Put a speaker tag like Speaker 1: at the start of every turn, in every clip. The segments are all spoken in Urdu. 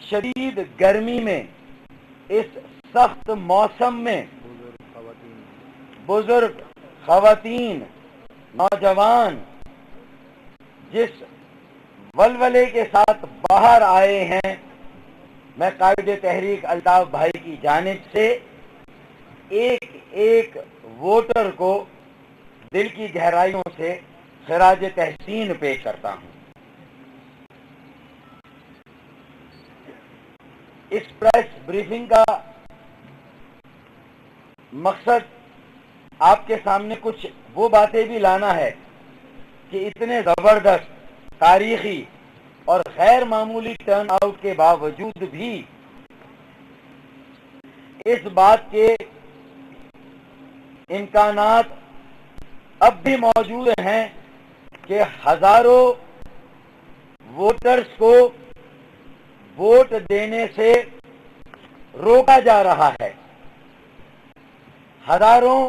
Speaker 1: شدید گرمی میں، اس سخت موسم میں بزرگ، خواتین، نوجوان جس ولولے کے ساتھ باہر آئے ہیں، میں قائد تحریک الطاف بھائی کی جانب سے ایک ایک ووٹر کو دل کی گہرائیوں سے خراج تحسین پیش کرتا ہوں۔ اس پریس بریفنگ کا مقصد آپ کے سامنے کچھ وہ باتیں بھی لانا ہے کہ اتنے زبردست، تاریخی اور غیر معمولی ٹرن آؤٹ کے باوجود بھی اس بات کے امکانات اب بھی موجود ہیں کہ ہزاروں ووٹرز کو ووٹ دینے سے روکا جا رہا ہے، ہزاروں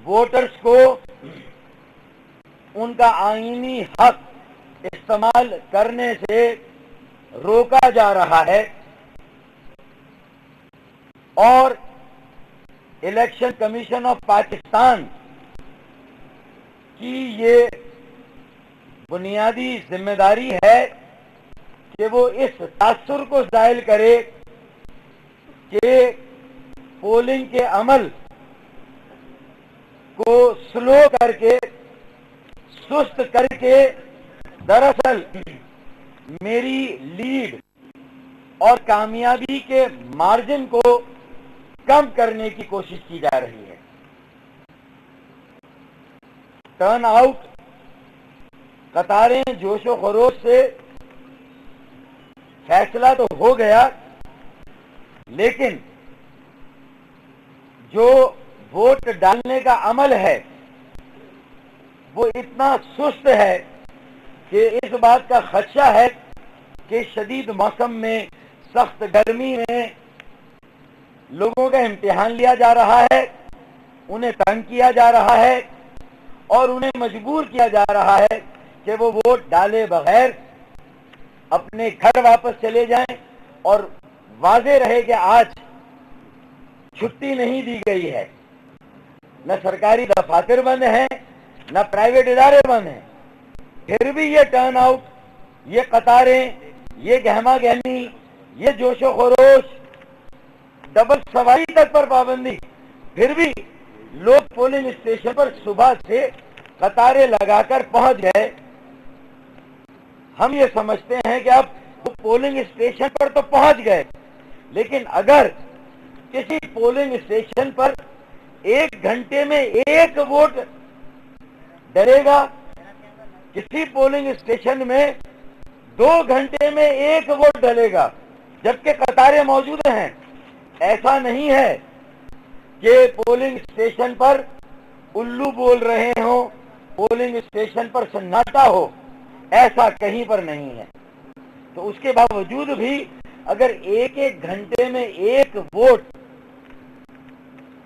Speaker 1: ووٹرز کو ان کا آئینی حق استعمال کرنے سے روکا جا رہا ہے، اور الیکشن کمیشن آف پاکستان کی یہ بنیادی ذمہ داری ہے کہ وہ اس تاثر کو زائل کرے کہ پولنگ کے عمل کو سلو کر کے، سست کر کے، دراصل میری لیڈ اور کامیابی کے مارجن کو کم کرنے کی کوشش کی جا رہی ہے۔ ٹرن آؤٹ، قطاریں جوش و خروش سے، فیصلہ تو ہو گیا، لیکن جو ووٹ ڈالنے کا عمل ہے وہ اتنا سست ہے کہ اس بات کا خدشہ ہے کہ شدید موسم میں، سخت گرمی میں لوگوں کا امتحان لیا جا رہا ہے، انہیں تنگ کیا جا رہا ہے اور انہیں مجبور کیا جا رہا ہے کہ وہ ووٹ ڈالے بغیر اپنے گھر واپس چلے جائیں، اور واضح رہے کہ آج چھٹی نہیں دی گئی ہے، نہ سرکاری دفاتر بند ہیں، نہ پرائیویٹ ادارے بند ہیں، پھر بھی یہ ٹرن آؤٹ، یہ قطاریں، یہ گہما گہمی، یہ جوش و خروش، ڈبل سواری تک پر پابندی، پھر بھی لوگ پولنگ اسٹیشن پر صبح سے قطاریں لگا کر پہنچ گئے۔ ہم یہ سمجھتے ہیں کہ اب وہ پولنگ اسٹیشن پر تو پہنچ گئے، لیکن اگر کسی پولنگ اسٹیشن پر 1 گھنٹے میں 1 ووٹ ڈلے گا، کسی پولنگ اسٹیشن میں 2 گھنٹے میں 1 ووٹ ڈلے گا، جبکہ قطاریں موجود ہیں۔ ایسا نہیں ہے کہ پولنگ اسٹیشن پر الو بول رہے ہوں، پولنگ اسٹیشن پر سناٹا ہو، ایسا کہیں پر نہیں ہے۔ تو اس کے باوجود بھی اگر 1 گھنٹے میں 1 ووٹ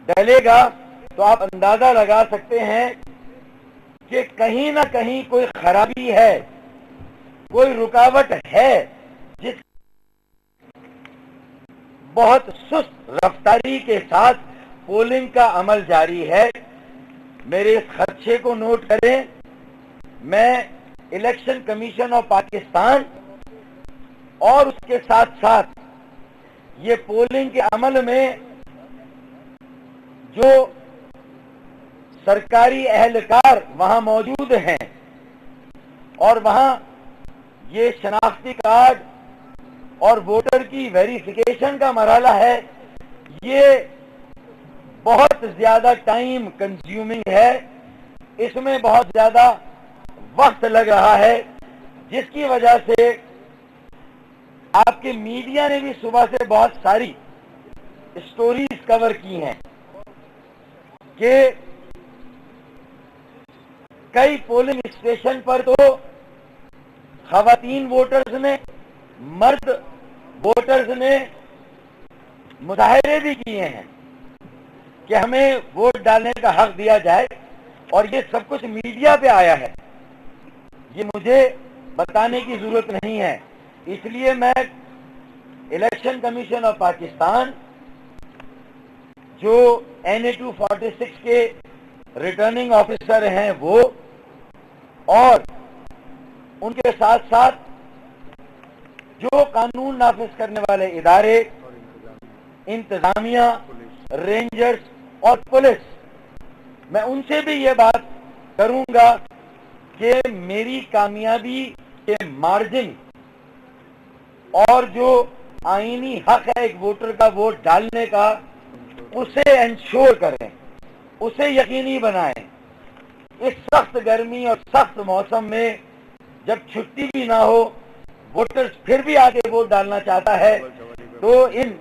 Speaker 1: ڈلے گا تو آپ اندازہ لگا سکتے ہیں کہ کہیں نہ کہیں کوئی خرابی ہے، کوئی رکاوٹ ہے، جس بہت سست رفتاری کے ساتھ پولنگ کا عمل جاری ہے۔ میرے اس خدشے کو نوٹ کریں۔ میں الیکشن کمیشن آف پاکستان اور اس کے ساتھ ساتھ یہ پولنگ کے عمل میں جو سرکاری اہلکار وہاں موجود ہیں اور وہاں یہ شناختی کارڈ اور ووٹر کی ویریفیکیشن کا مرحلہ ہے، یہ بہت زیادہ ٹائم کنزیومنگ ہے، اس میں بہت زیادہ وقت لگ رہا ہے، جس کی وجہ سے آپ کے میڈیا نے بھی صبح سے بہت ساری اسٹوریز کور کی ہیں کہ کئی پولنگ اسٹیشن پر تو خواتین ووٹرز نے، مرد ووٹرز نے مظاہرے بھی کیے ہیں کہ ہمیں ووٹ ڈالنے کا حق دیا جائے، اور یہ سب کچھ میڈیا پہ آیا ہے، یہ مجھے بتانے کی ضرورت نہیں ہے۔ اس لیے میں الیکشن کمیشن آف پاکستان جو NA 246 کے ریٹرننگ آفیسر ہیں وہ، اور ان کے ساتھ ساتھ جو قانون نافذ کرنے والے ادارے، انتظامیہ، رینجرز اور پولیس، میں ان سے بھی یہ بات کروں گا کہ میری کامیابی کے مارجن اور جو آئینی حق ہے ایک ووٹر کا ووٹ ڈالنے کا، اسے انشور کریں، اسے یقینی بنائیں۔ اس سخت گرمی اور سخت موسم میں جب چھٹی بھی نہ ہو، ووٹرز پھر بھی آگے ووٹ ڈالنا چاہتا ہے، تو ان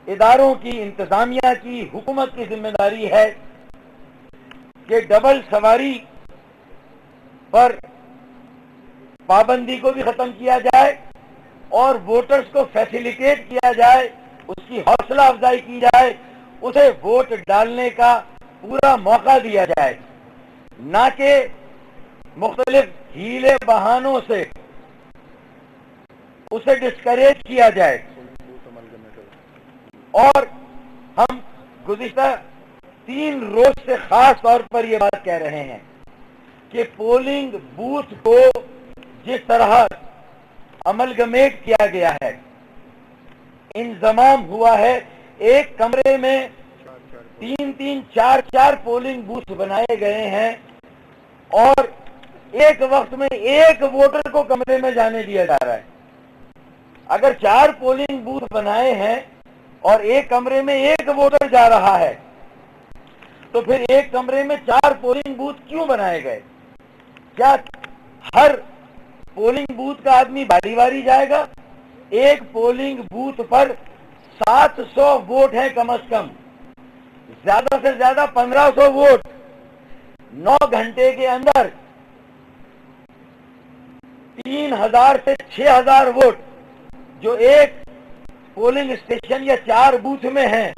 Speaker 1: اداروں کی، انتظامیہ کی، حکومت کی ذمہ داری ہے کہ ڈبل سواری پر پابندی کو بھی ختم کیا جائے اور ووٹرز کو فیسیلیٹیٹ کیا جائے، اس کی حوصلہ افزائی کی جائے، اسے ووٹ ڈالنے کا پورا موقع دیا جائے، نہ کہ مختلف ہیلے بہانوں سے اسے ڈسکریج کیا جائے۔ اور ہم گزشتہ 3 روز سے خاص طور پر یہ بات کہہ رہے ہیں کہ پولنگ بوتھ کو جس طرح املگمیٹ کیا گیا ہے، انضمام ہوا ہے، ایک کمرے میں 3 4 پولنگ بوتھ بنائے گئے ہیں، اور ایک وقت میں ایک ووٹر کو کمرے میں جانے دیا جا رہا ہے۔ اگر 4 پولنگ بوتھ بنائے ہیں اور ایک کمرے میں ایک ووٹر جا رہا ہے، تو پھر ایک کمرے میں 4 پولنگ بوتھ کیوں بنائے گئے؟ کیا ہر پولنگ بوتھ کا آدمی باری باری جائے گا؟ ایک پولنگ بوتھ پر 700 ووٹ ہیں کم از کم، زیادہ سے زیادہ 1500 ووٹ۔ 9 گھنٹے کے اندر 3000 سے 6000 ووٹ جو ایک پولنگ اسٹیشن یا 4 بوتھ میں ہیں،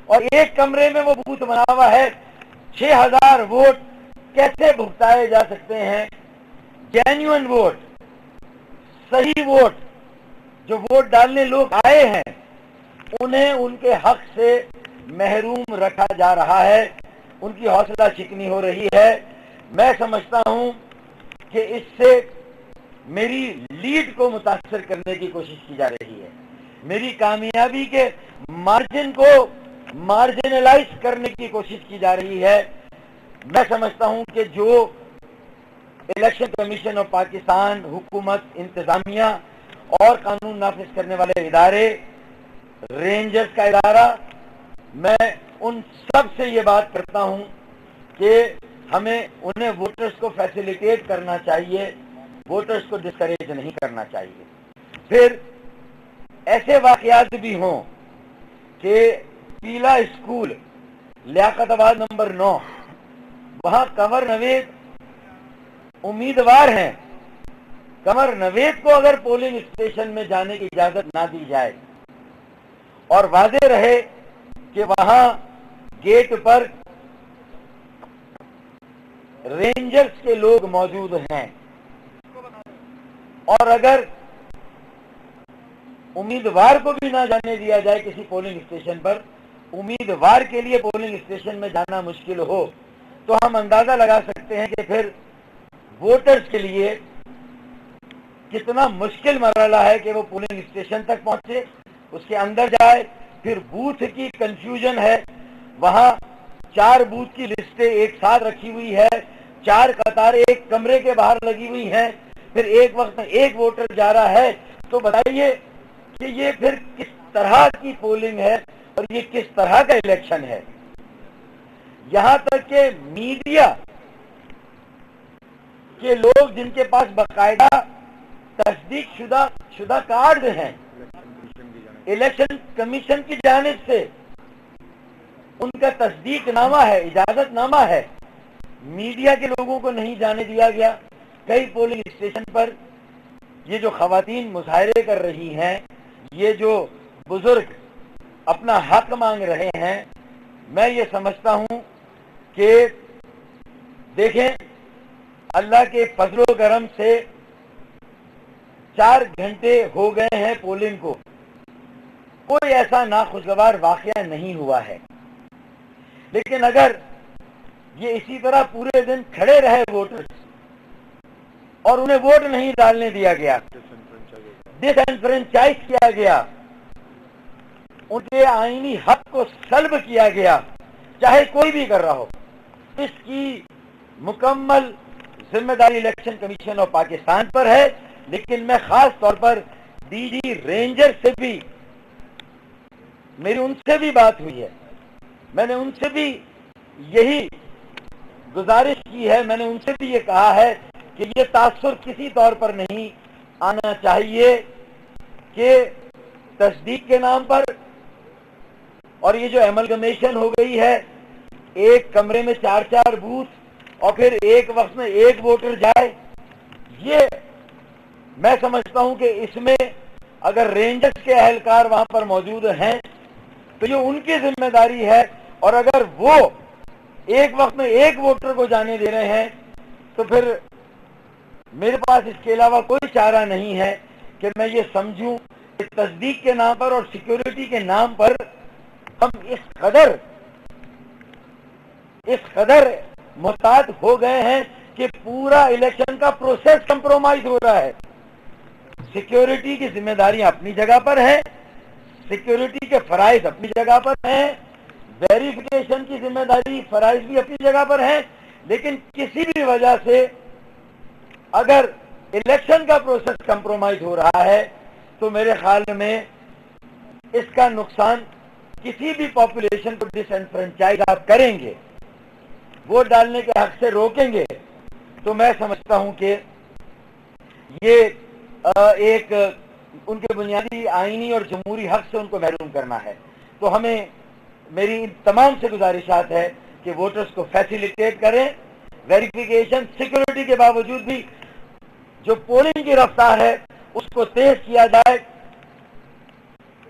Speaker 1: اور ایک کمرے میں وہ بوتھ بنا ہوا ہے، 6000 ووٹ کیسے بھگتائے جا سکتے ہیں؟ جینیون ووٹ، صحیح ووٹ، جو ووٹ ڈالنے لوگ آئے ہیں، انہیں ان کے حق سے محروم رکھا جا رہا ہے، ان کی حوصلہ شکنی ہو رہی ہے۔ میں سمجھتا ہوں کہ اس سے میری لیڈ کو متاثر کرنے کی کوشش کی جا رہی ہے، میری کامیابی کے مارجن کو مارجنلائز کرنے کی کوشش کی جا رہی ہے۔ میں سمجھتا ہوں کہ جو الیکشن کمیشن آف پاکستان، حکومت، انتظامیہ اور قانون نافذ کرنے والے ادارے، رینجرز کا ادارہ، میں ان سب سے یہ بات کرتا ہوں کہ ہمیں انہیں ووٹرز کو فیسیلیٹیٹ کرنا چاہیے، ووٹرز کو ڈسکریج نہیں کرنا چاہیے۔ پھر ایسے واقعات بھی ہوں کہ پیلا اسکول، لیاقت آباد نمبر 9، وہاں کنور نوید امیدوار ہیں، کنور نوید کو اگر پولنگ اسٹیشن میں جانے کی اجازت نہ دی جائے اور واضح رہے کہ وہاں گیٹ پر رینجرز کے لوگ موجود ہیں، اور اگر امیدوار کو بھی نہ جانے دیا جائے کسی پولنگ اسٹیشن پر، امیدوار کے لیے پولنگ اسٹیشن میں جانا مشکل ہو، تو ہم اندازہ لگا سکتے ہیں کہ پھر ووٹرز کے لیے کتنا مشکل مرحلہ ہے کہ وہ پولنگ اسٹیشن تک پہنچے، اس کے اندر جائے، پھر بوتھ کی کنفیوژن ہے، وہاں 4 بوتھ کی لسٹیں ایک ساتھ رکھی ہوئی ہے، 4 قطاریں ایک کمرے کے باہر لگی ہوئی ہیں، پھر ایک وقت میں ایک ووٹر جا رہا ہے، تو بتائیے کہ یہ پھر کس طرح کی پولنگ ہے اور یہ کس طرح کا الیکشن ہے؟ یہاں تک کہ میڈیا کے لوگ جن کے پاس باقاعدہ تصدیق شدہ کارڈ ہیں الیکشن کمیشن کی جانب سے، ان کا تصدیق نامہ ہے، اجازت نامہ ہے، میڈیا کے لوگوں کو نہیں جانے دیا گیا۔ کئی پولنگ اسٹیشن پر یہ جو خواتین مظاہرے کر رہی ہیں، یہ جو بزرگ اپنا حق مانگ رہے ہیں، میں یہ سمجھتا ہوں کہ دیکھیں اللہ کے فضل و کرم سے 4 گھنٹے ہو گئے ہیں پولنگ کو، کوئی ایسا ناخوشگوار واقعہ نہیں ہوا ہے. لیکن اگر یہ اسی طرح پورے دن کھڑے رہے ووٹر اور انہیں ووٹ نہیں ڈالنے دیا گیا، ڈس انفرنچائز کیا گیا، ان کے آئینی حق کو سلب کیا گیا، چاہے کوئی بھی کر رہا ہو، اس کی مکمل ذمہ داری الیکشن کمیشن آف پاکستان پر ہے. لیکن میں خاص طور پر ڈی جی رینجر سے بھی، میری ان سے بھی بات ہوئی ہے، میں نے ان سے بھی یہی گزارش کی ہے، میں نے ان سے بھی یہ کہا ہے کہ یہ تاثر کسی طور پر نہیں آنا چاہیے کہ تصدیق کے نام پر، اور یہ جو ایملگمیشن ہو گئی ہے، ایک کمرے میں 4 بوتھ اور پھر ایک وقت میں ایک ووٹر جائے، یہ میں سمجھتا ہوں کہ اس میں اگر رینجرز کے اہلکار وہاں پر موجود ہیں تو یہ ان کی ذمہ داری ہے، اور اگر وہ ایک وقت میں ایک ووٹر کو جانے دے رہے ہیں تو پھر میرے پاس اس کے علاوہ کوئی چارہ نہیں ہے کہ میں یہ سمجھوں کہ تصدیق کے نام پر اور سیکیورٹی کے نام پر ہم اس قدر محتاط ہو گئے ہیں کہ پورا الیکشن کا پروسیس کمپرومائز ہو رہا ہے. سیکیورٹی کی ذمہ داریاں اپنی جگہ پر ہیں، سیکیورٹی کے فرائض اپنی جگہ پر ہیں، ویریفیکیشن کی ذمہ داری فرائض بھی اپنی جگہ پر ہیں، لیکن کسی بھی وجہ سے اگر الیکشن کا پروسیس کمپرومائز ہو رہا ہے تو میرے خیال میں اس کا نقصان کسی بھی پاپولیشن کو ڈس انفرنچائز آپ کریں گے، ووٹ ڈالنے کے حق سے روکیں گے، تو میں سمجھتا ہوں کہ یہ ایک ان کے بنیادی آئینی اور جمہوری حق سے ان کو محروم کرنا ہے. تو ہمیں میری تمام سے گزارشات ہے کہ ووٹرز کو فیسیلیٹیٹ کریں، ویریفیکیشن سیکیورٹی کے باوجود بھی جو پولنگ کی رفتار ہے اس کو تیز کیا جائے.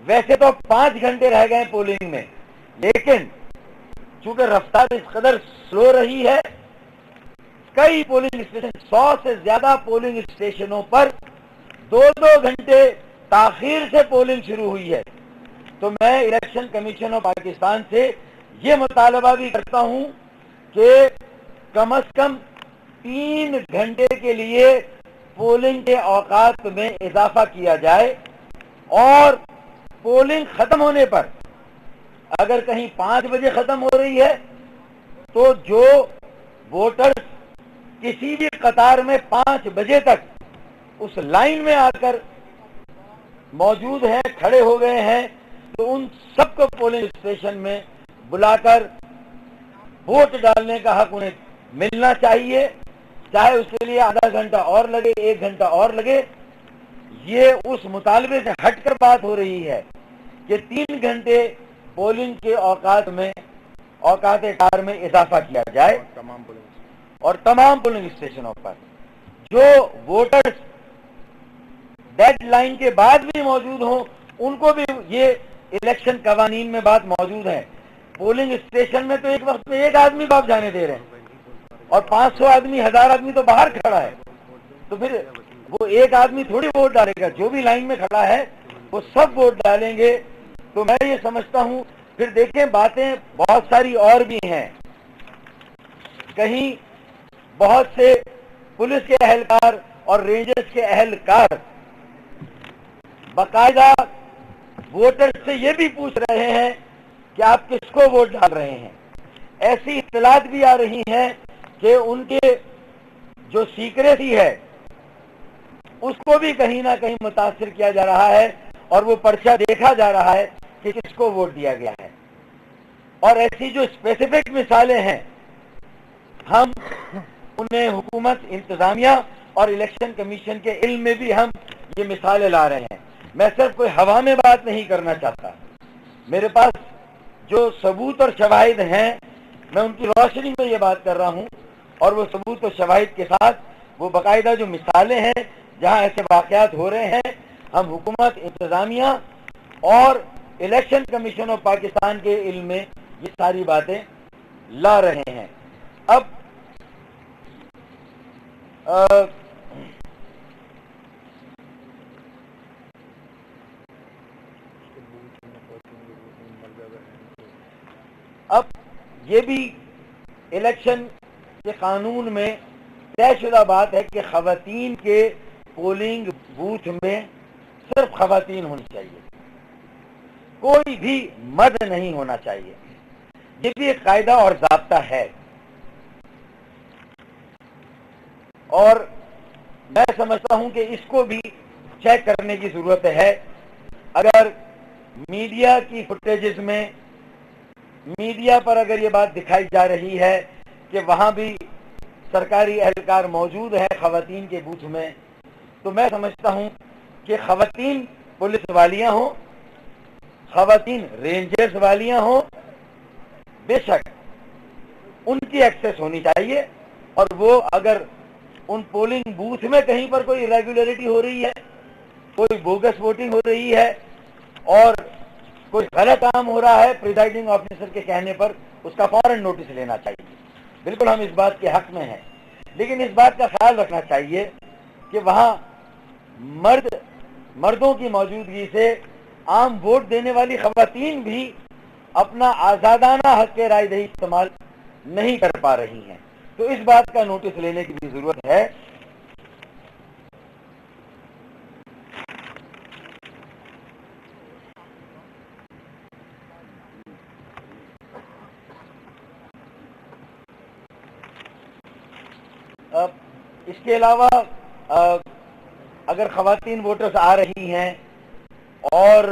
Speaker 1: ویسے تو 5 گھنٹے رہ گئے پولنگ میں، لیکن چونکہ رفتار اس قدر سلو رہی ہے، کئی پولنگ اسٹیشن 100 سے زیادہ پولنگ اسٹیشنوں پر 2 گھنٹے تاخیر سے پولنگ شروع ہوئی ہے. تو میں الیکشن کمیشن آف پاکستان سے یہ مطالبہ بھی کرتا ہوں کہ کم از کم 3 گھنٹے کے لیے پولنگ کے اوقات میں اضافہ کیا جائے، اور پولنگ ختم ہونے پر اگر کہیں 5 بجے ختم ہو رہی ہے تو جو ووٹرز کسی بھی قطار میں 5 بجے تک اس لائن میں آ کر موجود ہیں، کھڑے ہو گئے ہیں، تو ان سب کو پولنگ اسٹیشن میں بلا کر ووٹ ڈالنے کا حق انہیں ملنا چاہیے، چاہے اس کے لیے آدھا گھنٹہ اور لگے، 1 گھنٹہ اور لگے. یہ اس مطالبے سے ہٹ کر بات ہو رہی ہے کہ 3 گھنٹے پولنگ کے اوقات کار میں اضافہ کیا جائے، اور تمام پولنگ اسٹیشنوں پر جو ووٹرز ڈیڈ لائن کے بعد بھی موجود ہوں ان کو بھی یہ الیکشن قوانین میں بات موجود ہے. پولنگ اسٹیشن میں تو ایک وقت میں ایک آدمی کو آپ جانے دے رہے ہیں اور 500 آدمی 1000 آدمی تو باہر کھڑا ہے، تو پھر وہ ایک آدمی تھوڑی ووٹ ڈالے گا، جو بھی لائن میں کھڑا ہے وہ سب ووٹ ڈالیں گے. تو میں یہ سمجھتا ہوں پھر دیکھیں باتیں بہت ساری اور بھی ہیں. کہیں بہت سے پولیس کے اہلکار اور رینجرز کے اہلکار باقاعدہ ووٹر سے یہ بھی پوچھ رہے ہیں کہ آپ کس کو ووٹ ڈال رہے ہیں. ایسی اطلاعات بھی آ رہی ہیں کہ ان کے جو سیکریسی ہے اس کو بھی کہیں نہ کہیں متاثر کیا جا رہا ہے، اور وہ پرچہ دیکھا جا رہا ہے کہ کس کو ووٹ دیا گیا ہے. اور ایسی جو اسپیسیفک مثالیں ہیں ہم انہیں حکومت، انتظامیہ اور الیکشن کمیشن کے علم میں بھی ہم یہ مثالیں لا رہے ہیں. میں صرف کوئی ہوا میں بات نہیں کرنا چاہتا، میرے پاس جو ثبوت اور شواہد ہیں میں ان کی روشنی میں یہ بات کر رہا ہوں، اور وہ ثبوت اور شواہد کے ساتھ وہ باقاعدہ جو مثالیں ہیں جہاں ایسے واقعات ہو رہے ہیں ہم حکومت، انتظامیہ اور الیکشن کمیشن آف پاکستان کے علم میں یہ ساری باتیں لا رہے ہیں. اب اب یہ بھی الیکشن کے قانون میں طے شدہ بات ہے کہ خواتین کے پولنگ بوتھ میں صرف خواتین ہونی چاہیے، کوئی بھی مرد نہیں ہونا چاہیے. یہ بھی ایک قاعدہ اور ضابطہ ہے، اور میں سمجھتا ہوں کہ اس کو بھی چیک کرنے کی ضرورت ہے. اگر میڈیا کی فوٹیجز میں میڈیا پر اگر یہ بات دکھائی جا رہی ہے کہ وہاں بھی سرکاری اہلکار موجود ہیں خواتین کے بوتھ میں، تو میں سمجھتا ہوں کہ خواتین پولیس والیاں ہوں، خواتین رینجرز والیاں ہوں، بے شک ان کی ایکسیس ہونی چاہیے. اور وہ اگر ان پولنگ بوتھ میں کہیں پر کوئی ریگولیرٹی ہو رہی ہے، کوئی بوگس ووٹنگ ہو رہی ہے اور کوئی غلط کام ہو رہا ہے پریزائڈنگ آفیسر کے کہنے پر، اس کا فوراً نوٹس لینا چاہیے. بالکل ہم اس بات کے حق میں ہیں، لیکن اس بات کا خیال رکھنا چاہیے کہ وہاں مردوں کی موجودگی سے عام ووٹ دینے والی خواتین بھی اپنا آزادانہ حق رائے دہی استعمال نہیں کر پا رہی ہیں. تو اس بات کا نوٹس لینے کی بھی ضرورت ہے. اس کے علاوہ اگر خواتین ووٹرز آ رہی ہیں اور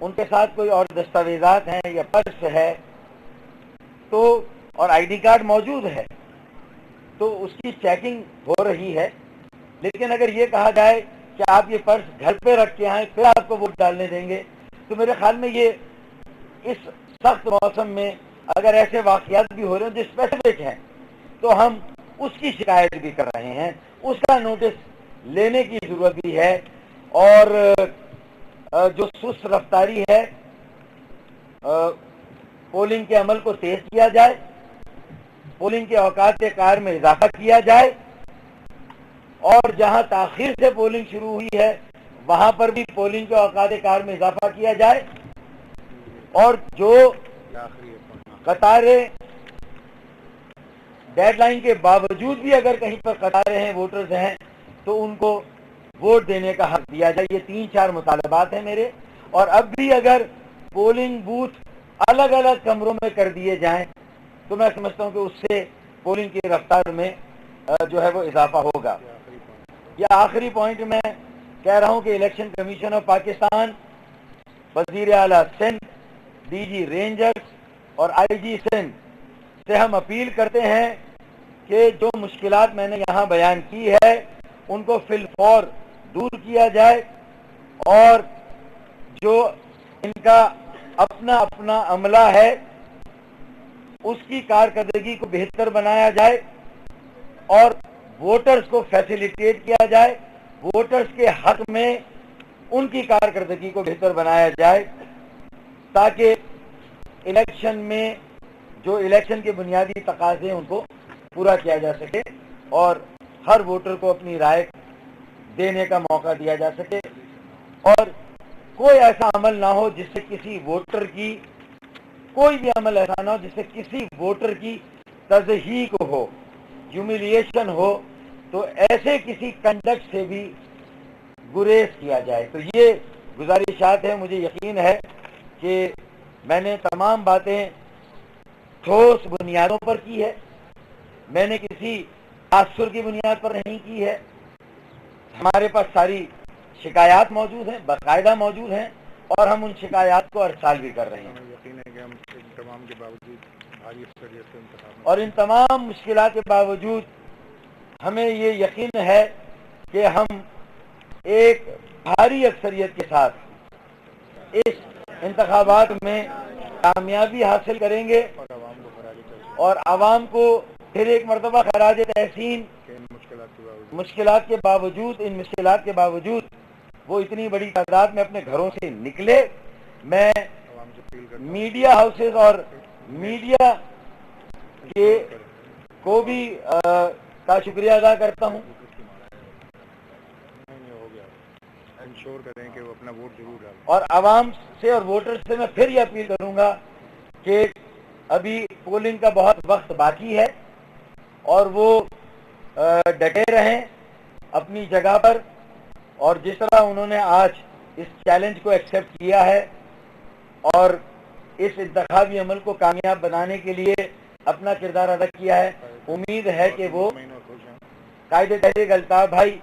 Speaker 1: ان کے ساتھ کوئی اور دستاویزات ہیں یا پرس ہے تو اور آئی ڈی کارڈ موجود ہے تو اس کی چیکنگ ہو رہی ہے. لیکن اگر یہ کہا جائے کہ آپ یہ پرس گھر پہ رکھ کے آئیں پھر آپ کو ووٹ ڈالنے دیں گے، تو میرے خیال میں یہ اس سخت موسم میں اگر ایسے واقعات بھی ہو رہے ہیں جو اسپیسیفک ہیں تو ہم اس کی شکایت بھی کر رہے ہیں، اس کا نوٹس لینے کی ضرورت بھی ہے. اور جو سست رفتاری ہے پولنگ کے عمل کو تیز کیا جائے، پولنگ کے اوقات کار میں اضافہ کیا جائے، اور جہاں تاخیر سے پولنگ شروع ہوئی ہے وہاں پر بھی پولنگ کے اوقات کار میں اضافہ کیا جائے، اور جو قطاریں ڈیڈ لائن کے باوجود بھی اگر کہیں پر قطاریں ہیں ووٹرز ہیں تو ان کو ووٹ دینے کا حق دیا جائے. یہ 3-4 مطالبات ہیں میرے. اور اب بھی اگر پولنگ بوتھ الگ الگ کمروں میں کر دیے جائیں تو میں سمجھتا ہوں کہ اس سے پولنگ کی رفتار میں جو ہے وہ اضافہ ہوگا. یہ آخری پوائنٹ میں کہہ رہا ہوں کہ الیکشن کمیشن آف پاکستان، وزیر اعلیٰ سندھ، ڈی جی رینجرز اور آئی جی سندھ سے ہم اپیل کرتے ہیں کہ جو مشکلات میں نے یہاں بیان کی ہے ان کو فی الفور دور کیا جائے، اور جو ان کا اپنا عملہ ہے اس کی کارکردگی کو بہتر بنایا جائے اور ووٹرز کو فیسیلیٹیٹ کیا جائے، ووٹرز کے حق میں ان کی کارکردگی کو بہتر بنایا جائے تاکہ الیکشن میں جو الیکشن کے بنیادی تقاضے ہیں ان کو پورا کیا جا سکے اور ہر ووٹر کو اپنی رائے دینے کا موقع دیا جا سکے، اور کوئی ایسا عمل نہ ہو جس سے کسی ووٹر کی کوئی بھی عمل ایسا نہ ہو جس سے کسی ووٹر کی تضحیک ہو، ہیوملیشن ہو، تو ایسے کسی کنڈکٹ سے بھی گریز کیا جائے. تو یہ گزارشات ہیں. مجھے یقین ہے کہ میں نے تمام باتیں ٹھوس بنیادوں پر کی ہے، میں نے کسی تاثر کی بنیاد پر نہیں کی ہے. ہمارے پاس ساری شکایات موجود ہیں، باقاعدہ موجود ہیں، اور ہم ان شکایات کو ارسال بھی کر رہے ہیں. اور ان تمام مشکلات کے باوجود ہمیں یہ یقین ہے کہ ہم ایک بھاری اکثریت کے ساتھ اس انتخابات میں کامیابی حاصل کریں گے اور عوام کو پھر ایک مرتبہ خراج تحسین مشکلات کے باوجود وہ اتنی بڑی تعداد میں اپنے گھروں سے نکلے. میں میڈیا ہاؤسز اور میڈیا کے کو بھی کا شکریہ ادا کرتا ہوں.
Speaker 2: شور کریں کہ وہ اپنا ووٹ ضرور ڈالیں.
Speaker 1: اور عوام سے اور ووٹر سے میں پھر یہ اپیل کروں گا کہ ابھی پولنگ کا بہت وقت باقی ہے اور وہ ڈٹے رہیں اپنی جگہ پر، اور جس طرح انہوں نے آج اس چیلنج کو ایکسیپٹ کیا ہے اور اس انتخابی عمل کو کامیاب بنانے کے لیے اپنا کردار ادا کیا ہے، امید ہے کہ وہ قائد تحریک الطاف بھائی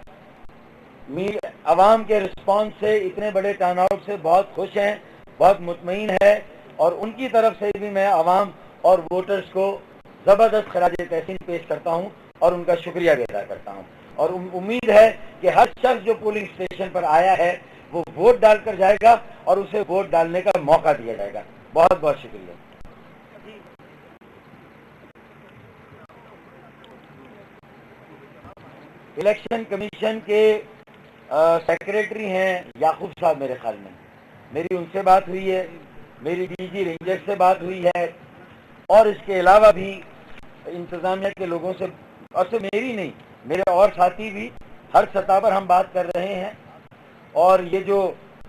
Speaker 1: عوام کے رسپانس سے، اتنے بڑے ٹرن آؤٹ سے بہت خوش ہیں، بہت مطمئن ہے، اور ان کی طرف سے بھی میں عوام اور ووٹرز کو زبردست خراج تحسین پیش کرتا ہوں اور ان کا شکریہ بھی ادا کرتا ہوں، اور امید ہے کہ ہر شخص جو پولنگ اسٹیشن پر آیا ہے وہ ووٹ ڈال کر جائے گا اور اسے ووٹ ڈالنے کا موقع دیا جائے گا. بہت بہت شکریہ. الیکشن کمیشن کے سیکریٹری ہیں یعقوب صاحب، میرے خیال میں میری ان سے بات ہوئی ہے، میری ڈی جی رینجر سے بات ہوئی ہے، اور اس کے علاوہ بھی انتظامیہ کے لوگوں سے، اور صرف میری نہیں، میرے اور ساتھی بھی ہر سطح پر ہم بات کر رہے ہیں. اور یہ جو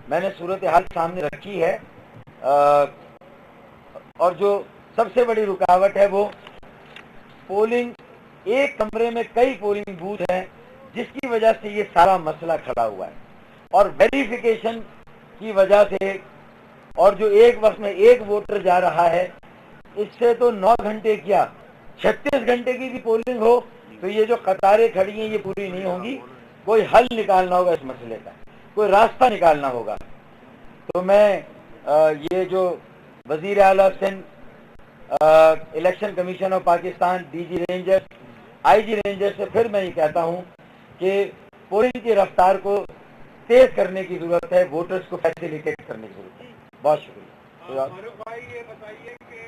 Speaker 1: میں نے صورتحال سامنے رکھی ہے، اور جو سب سے بڑی رکاوٹ ہے وہ پولنگ، ایک کمرے میں کئی پولنگ بوتھ ہیں جس کی وجہ سے یہ سارا مسئلہ کھڑا ہوا ہے، اور ویریفیکیشن کی وجہ سے، اور جو ایک وقت میں ایک ووٹر جا رہا ہے، اس سے تو 9 گھنٹے کیا 36 گھنٹے کی بھی پولنگ ہو تو یہ جو قطاریں کھڑی ہیں یہ پوری نہیں ہوں گی. کوئی حل نکالنا ہوگا اس مسئلے کا، کوئی راستہ نکالنا ہوگا. تو میں یہ جو وزیر اعلیٰ Sindh, election commission of Pakistan, D G ranger, I G ranger سے پھر میں یہ کہتا ہوں کہ پولنگ کی رفتار کو تیز کرنے کی ضرورت ہے، ووٹرز کو فیسیلیٹیٹ کرنے کی ضرورت ہے. بہت شکریہ.
Speaker 2: فاروق بھائی یہ بتائیے کہ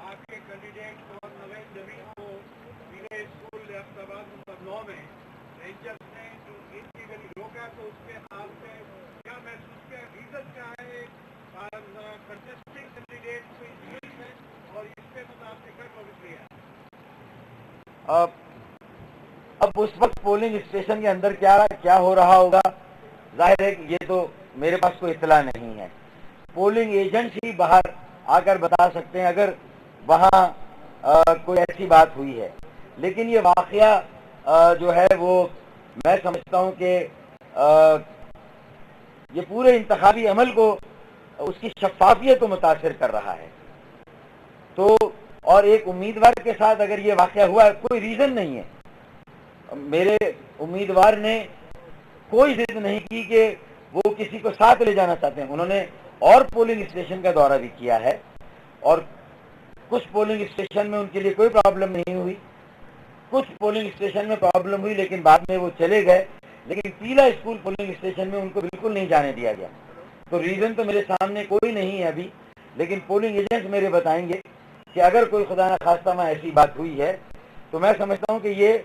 Speaker 2: آپ کے کینڈیڈیٹ اور نوین جبین کو میرے اسکول ریاستآباد نمبر 9 میں رینجرز نے جو ان کی گلی روکا تو اس کے حال میں کیا محسوس کیا، ریزن کیا ہے؟ کنٹیسٹنگ کینڈیڈیٹ کو انجوری ہے اور اس کے مطابق نوٹس لیا.
Speaker 1: اب اس وقت پولنگ اسٹیشن کے اندر کیا ہو رہا ہوگا، ظاہر ہے کہ یہ تو میرے پاس کوئی اطلاع نہیں ہے. پولنگ ایجنٹس ہی باہر آ کر بتا سکتے ہیں اگر وہاں کوئی ایسی بات ہوئی ہے. لیکن یہ واقعہ جو ہے وہ میں سمجھتا ہوں کہ یہ پورے انتخابی عمل کو، اس کی شفافیت کو متاثر کر رہا ہے. تو اور ایک امیدوار کے ساتھ اگر یہ واقعہ ہوا ہے، کوئی ریزن نہیں ہے، میرے امیدوار نے کوئی ضد نہیں کی کہ وہ کسی کو ساتھ لے جانا چاہتے ہیں. انہوں نے اور پولنگ اسٹیشن کا دورہ بھی کیا ہے، اور کچھ پولنگ اسٹیشن میں ان کے لیے کوئی پرابلم نہیں ہوئی، کچھ پولنگ اسٹیشن میں پرابلم ہوئی لیکن بعد میں وہ چلے گئے. لیکن پیلا اسکول پولنگ اسٹیشن میں ان کو بالکل نہیں جانے دیا گیا. تو ریزن تو میرے سامنے کوئی نہیں ہے ابھی، لیکن پولنگ ایجنٹس میرے بتائیں گے کہ اگر کوئی خدا نخواستہ میں ایسی بات ہوئی ہے تو میں سمجھتا ہوں کہ یہ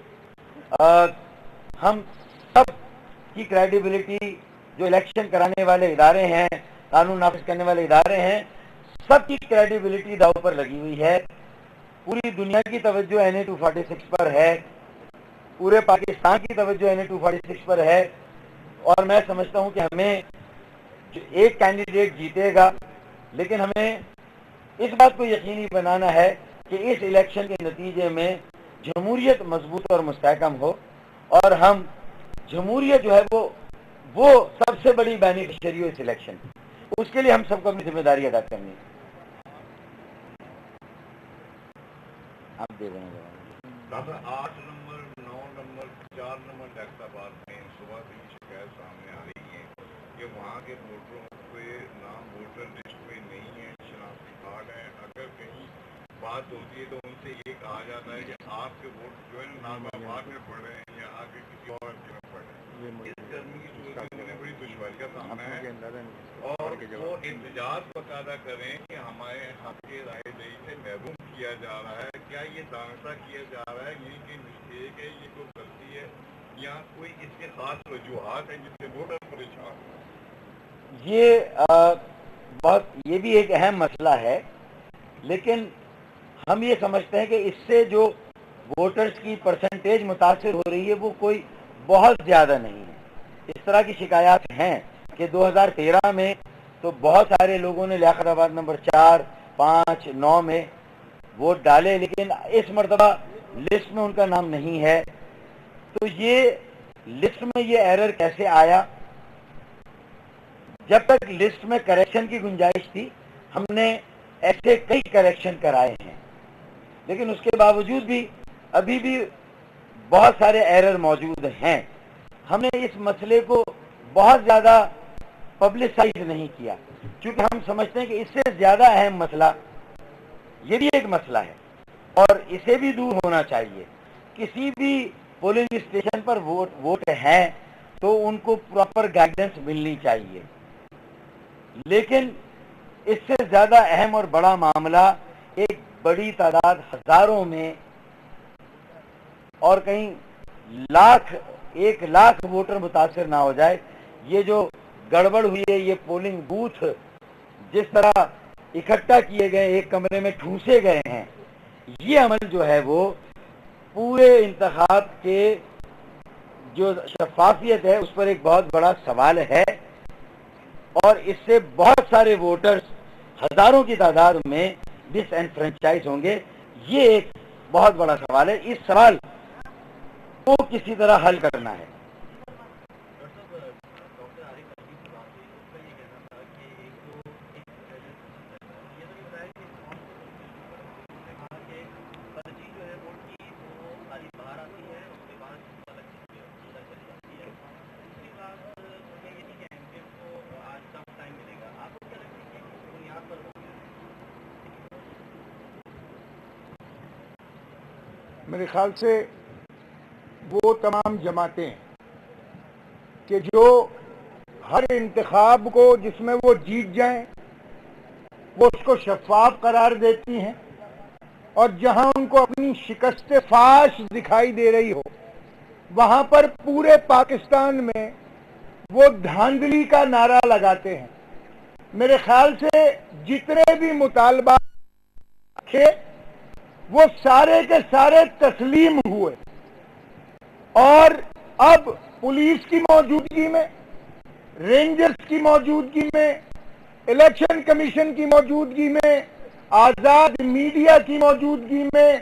Speaker 1: ہم سب کی کریڈیبلٹی، جو الیکشن کرانے والے ادارے ہیں، قانون نافذ کرنے والے ادارے ہیں، سب کی کریڈیبلٹی داؤ پر لگی ہوئی ہے. پوری دنیا کی توجہ این اے 246 پر ہے، پورے پاکستان کی توجہ این اے 246 پر ہے، اور میں سمجھتا ہوں کہ ہمیں ایک کینڈیڈیٹ جیتے گا، لیکن ہمیں اس بات کو یقینی بنانا ہے کہ اس الیکشن کے نتیجے میں جمہوریت مضبوط اور مستحکم ہو، اور ہم جمہوریت جو ہے وہ سب سے بڑی بینیفیشری ہو اس الیکشن کی. اس کے لیے ہم سب کو اپنی ذمہ داری ادا کرنی ہے. آپ دے دیں گے
Speaker 2: 8 نمبر 9 نمبر 4 نمبر ریاستآباد میں صبح سے یہ شکایت سامنے آ رہی ہے کہ وہاں کے ووٹروں پہ نام ووٹر لسٹ میں نہیں ہے، شناختی کارڈ ہے. اگر کہیں بات ہوتی ہے تو ان سے یہ کہا جاتا ہے کہ آپ کے ووٹ جو ہے نام آباد میں پڑ رہے ہیں یا آگے کسی اور میں پڑ رہے ہیں. اس گرمی کی صورت میں بڑی دشواری کا سامنا ہے، اور وہ احتجاج باقاعدہ کریں کہ ہمارے حق کے رائے دہی سے محروم کیا جا رہا ہے. کیا یہ دانسا کیا جا رہا ہے، یہ کوئی مسٹیک ہے، یہ کوئی غلطی ہے، یا کوئی اس کے خاص وجوہات ہیں جس سے ووٹر پریشان ہیں؟
Speaker 1: یہ بھی ایک اہم مسئلہ ہے، لیکن ہم یہ سمجھتے ہیں کہ اس سے جو ووٹرز کی پرسنٹیج متاثر ہو رہی ہے وہ کوئی بہت زیادہ نہیں ہے. اس طرح کی شکایات ہیں کہ 2013 میں تو بہت سارے لوگوں نے لیاقت آباد نمبر 4, 5, 9 میں ووٹ ڈالے, لیکن اس مرتبہ لسٹ میں ان کا نام نہیں ہے. تو یہ لسٹ میں یہ ایرر کیسے آیا؟ جب تک لسٹ میں کریکشن کی گنجائش تھی ہم نے ایسے کئی کریکشن کرائے ہیں, لیکن اس کے باوجود بھی ابھی بھی بہت سارے ایرر موجود ہیں. ہم نے اس مسئلے کو بہت زیادہ پبلسائز نہیں کیا, کیونکہ ہم سمجھتے ہیں کہ اس سے زیادہ اہم مسئلہ یہ بھی ایک مسئلہ ہے اور اسے بھی دور ہونا چاہیے. کسی بھی پولنگ اسٹیشن پر ووٹ ہیں تو ان کو پراپر گائیڈنس ملنی چاہیے, لیکن اس سے زیادہ اہم اور بڑا معاملہ ایک بڑی تعداد, ہزاروں میں اور کہیں 1,00,000 ووٹر متاثر نہ ہو جائے. یہ جو گڑبڑ ہوئی ہے, یہ پولنگ بوتھ جس طرح اکٹھا کیے گئے, ایک کمرے میں ٹھوسے گئے ہیں, یہ عمل جو ہے وہ پورے انتخاب کے جو شفافیت ہے اس پر ایک بہت بڑا سوال ہے, اور اس سے بہت سارے ووٹرز ہزاروں کی تعداد میں ڈس انفرینچائز ہوں گے. یہ ایک بہت بڑا سوال ہے, اس سوال کو کسی طرح حل کرنا ہے.
Speaker 3: میرے خیال سے وہ تمام جماعتیں کہ جو ہر انتخاب کو جس میں وہ جیت جائیں وہ اس کو شفاف قرار دیتی ہیں, اور جہاں ان کو اپنی شکست فاش دکھائی دے رہی ہو وہاں پر پورے پاکستان میں وہ دھاندلی کا نعرہ لگاتے ہیں. میرے خیال سے جتنے بھی مطالبات تھے وہ سارے کے سارے تسلیم ہوئے, اور اب پولیس کی موجودگی میں, رینجرز کی موجودگی میں, الیکشن کمیشن کی موجودگی میں, آزاد میڈیا کی موجودگی میں,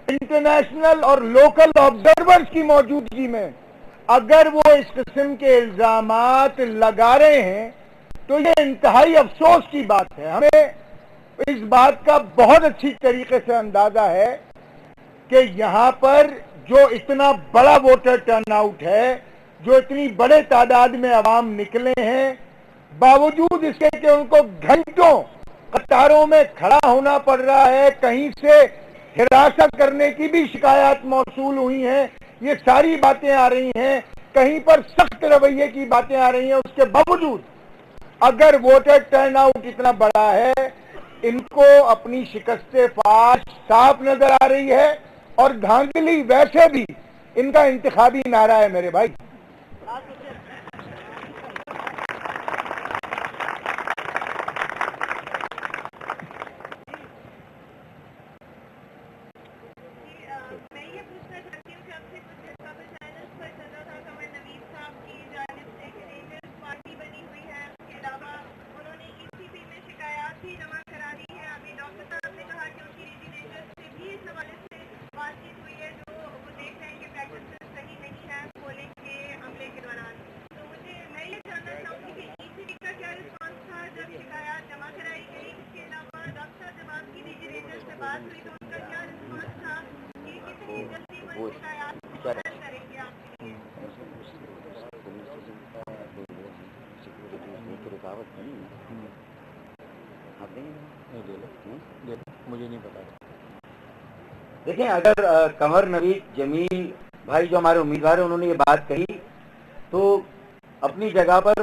Speaker 3: انٹرنیشنل اور لوکل آبزرورز کی موجودگی میں اگر وہ اس قسم کے الزامات لگا رہے ہیں تو یہ انتہائی افسوس کی بات ہے. ہمیں اس بات کا بہت اچھی طریقے سے اندازہ ہے کہ یہاں پر جو اتنا بڑا ووٹر ٹرن آؤٹ ہے, جو اتنی بڑے تعداد میں عوام نکلے ہیں, باوجود اس کے کہ ان کو گھنٹوں قطاروں میں کھڑا ہونا پڑ رہا ہے, کہیں سے حراست کرنے کی بھی شکایات موصول ہوئی ہیں, یہ ساری باتیں آ رہی ہیں, کہیں پر سخت رویے کی باتیں آ رہی ہیں, اس کے باوجود اگر ووٹر ٹرن آؤٹ اتنا بڑا ہے, ان کو اپنی شکست فاش صاف نظر آ رہی ہے, اور دھاندلی ویسے بھی ان کا انتخابی نعرہ ہے. میرے بھائی مجھے نہیں پتا.
Speaker 1: دیکھیں, اگر قمر نوید جمیل بھائی جو ہمارے امیدوار ہیں انہوں نے یہ بات کہی تو اپنی جگہ پر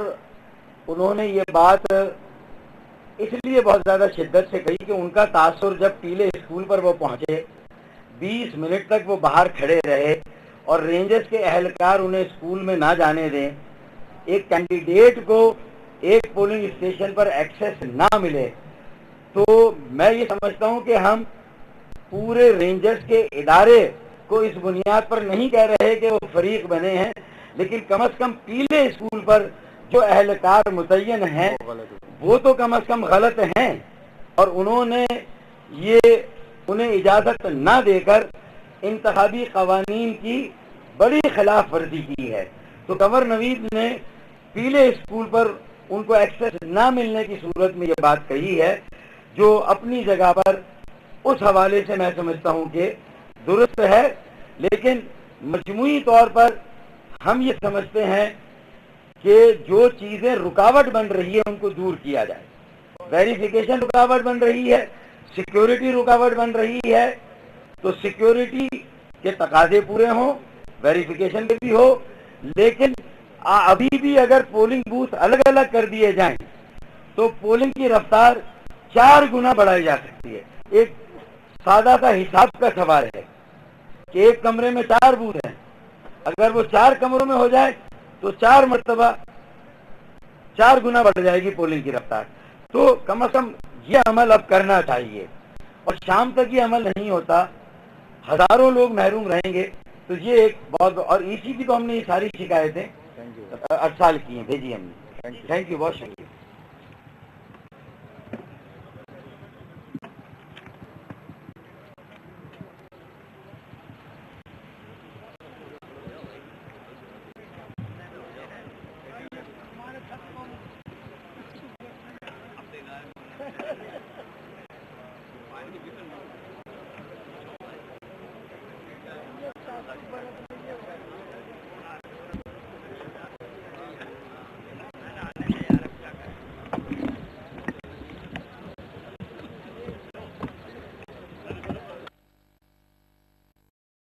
Speaker 1: انہوں نے یہ بات اس لیے بہت زیادہ شدت سے کہی کہ ان کا تاثر جب ٹیلے اسکول پر وہ پہنچے 20 منٹ تک وہ باہر کھڑے رہے اور رینجرز کے اہلکار انہیں اسکول میں نہ جانے دیں, ایک کینڈیڈیٹ کو ایک پولنگ اسٹیشن پر ایکسیس نہ ملے, تو میں یہ سمجھتا ہوں کہ ہم پورے رینجرز کے ادارے کو اس بنیاد پر نہیں کہہ رہے کہ وہ فریق بنے ہیں, لیکن کم از کم پیلے اسکول پر جو اہلکار متعین ہیں وہ تو کم از کم غلط ہیں، اور انہوں نے انہیں اجازت نہ دے کر انتخابی قوانین کی بڑی خلاف ورزی کی ہے۔ تو گورنر نوید نے پیلے اسکول پر ان کو ایکسیس نہ ملنے کی صورت میں یہ بات کہی ہے، جو اپنی جگہ پر اس حوالے سے میں سمجھتا ہوں کہ درست ہے، لیکن مجموعی طور پر ہم یہ سمجھتے ہیں کہ جو چیزیں رکاوٹ بن رہی ہے ان کو دور کیا جائے۔ ویریفیکیشن رکاوٹ بن رہی ہے، سیکیورٹی رکاوٹ بن رہی ہے، تو سیکیورٹی کے تقاضے پورے ہوں، ویریفیکیشن بھی ہو، لیکن ابھی بھی اگر پولنگ بوتھ الگ الگ کر دیے جائیں تو پولنگ کی رفتار 4 گنا بڑھائی جا سکتی ہے۔ ایک سادہ سا حساب کا سوال ہے کہ ایک کمرے میں 4 بوتھ ہیں، اگر وہ 4 کمروں میں ہو جائے تو 4 مرتبہ 4 گنا بڑھ جائے گی پولنگ کی رفتار۔ تو کم از کم یہ عمل اب کرنا چاہیے، اور شام تک یہ عمل نہیں ہوتا، ہزاروں لوگ محروم رہیں گے، تو یہ ایک بہت، اور اسی کی تو ہم نے یہ ساری شکایتیں 8 سال کی ہیں، بھیجی ہم نے۔ تھینک یو، بہت شکریہ۔